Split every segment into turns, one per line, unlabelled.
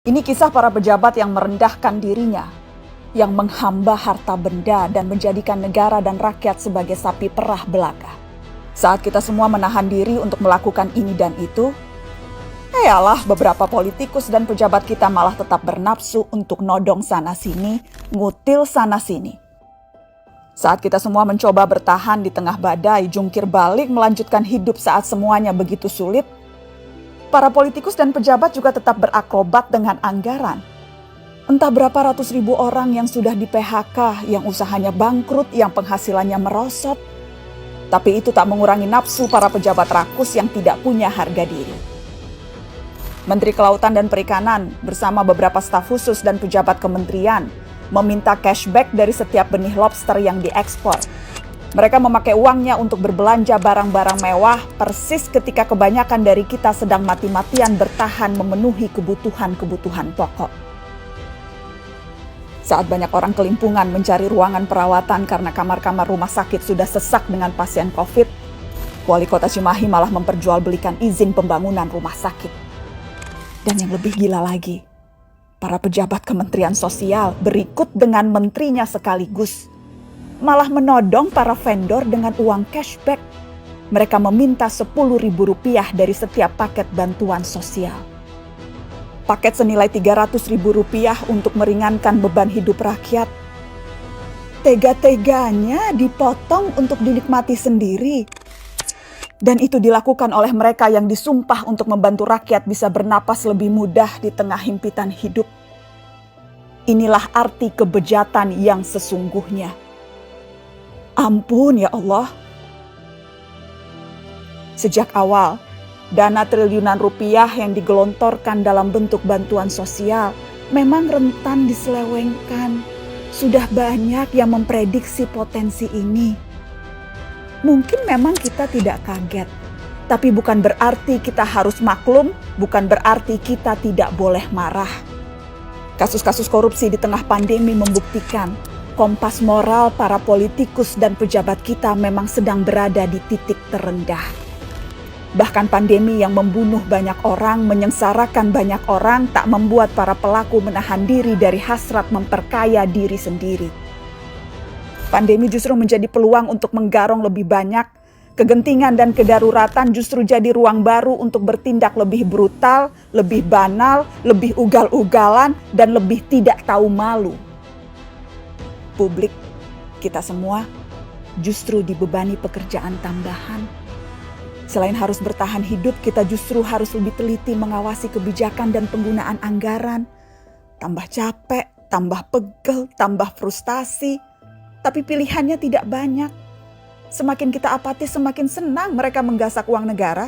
Ini kisah para pejabat yang merendahkan dirinya, yang menghamba harta benda dan menjadikan negara dan rakyat sebagai sapi perah belaka. Saat kita semua menahan diri untuk melakukan ini dan itu, yalah beberapa politikus dan pejabat kita malah tetap bernafsu untuk nodong sana-sini, ngutil sana-sini. Saat kita semua mencoba bertahan di tengah badai, jungkir balik melanjutkan hidup saat semuanya begitu sulit, para politikus dan pejabat juga tetap berakrobat dengan anggaran. Entah berapa ratus ribu orang yang sudah di PHK, yang usahanya bangkrut, yang penghasilannya merosot. Tapi itu tak mengurangi nafsu para pejabat rakus yang tidak punya harga diri. Menteri Kelautan dan Perikanan bersama beberapa staf khusus dan pejabat kementerian meminta cashback dari setiap benih lobster yang diekspor. Mereka memakai uangnya untuk berbelanja barang-barang mewah persis ketika kebanyakan dari kita sedang mati-matian bertahan memenuhi kebutuhan-kebutuhan pokok. Saat banyak orang kelimpungan mencari ruangan perawatan karena kamar-kamar rumah sakit sudah sesak dengan pasien COVID, Wali Kota Cimahi malah memperjualbelikan izin pembangunan rumah sakit. Dan yang lebih gila lagi, para pejabat Kementerian Sosial berikut dengan menterinya sekaligus malah menodong para vendor dengan uang cashback. Mereka meminta Rp10.000 dari setiap paket bantuan sosial. Paket senilai Rp300.000 untuk meringankan beban hidup rakyat. Tega-teganya dipotong untuk dinikmati sendiri. Dan itu dilakukan oleh mereka yang disumpah untuk membantu rakyat bisa bernapas lebih mudah di tengah himpitan hidup. Inilah arti kebejatan yang sesungguhnya. Ampun ya Allah. Sejak awal, dana triliunan rupiah yang digelontorkan dalam bentuk bantuan sosial memang rentan diselewengkan. Sudah banyak yang memprediksi potensi ini. Mungkin memang kita tidak kaget, tapi bukan berarti kita harus maklum, bukan berarti kita tidak boleh marah. Kasus-kasus korupsi di tengah pandemi membuktikan kompas moral para politikus dan pejabat kita memang sedang berada di titik terendah. Bahkan pandemi yang membunuh banyak orang, menyengsarakan banyak orang, tak membuat para pelaku menahan diri dari hasrat memperkaya diri sendiri. Pandemi justru menjadi peluang untuk menggarong lebih banyak. Kegentingan dan kedaruratan justru jadi ruang baru untuk bertindak lebih brutal, lebih banal, lebih ugal-ugalan, dan lebih tidak tahu malu. Publik, kita semua justru dibebani pekerjaan tambahan. Selain harus bertahan hidup, kita justru harus lebih teliti mengawasi kebijakan dan penggunaan anggaran. Tambah capek, tambah pegel, tambah frustasi. Tapi pilihannya tidak banyak. Semakin kita apatis, semakin senang mereka menggasak uang negara.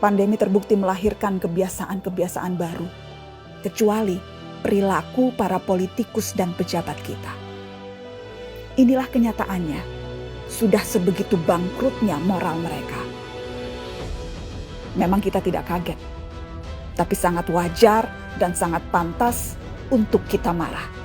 Pandemi terbukti melahirkan kebiasaan-kebiasaan baru. Kecuali perilaku para politikus dan pejabat kita. Inilah kenyataannya. Sudah sebegitu bangkrutnya moral mereka. Memang kita tidak kaget. Tapi sangat wajar dan sangat pantas untuk kita marah.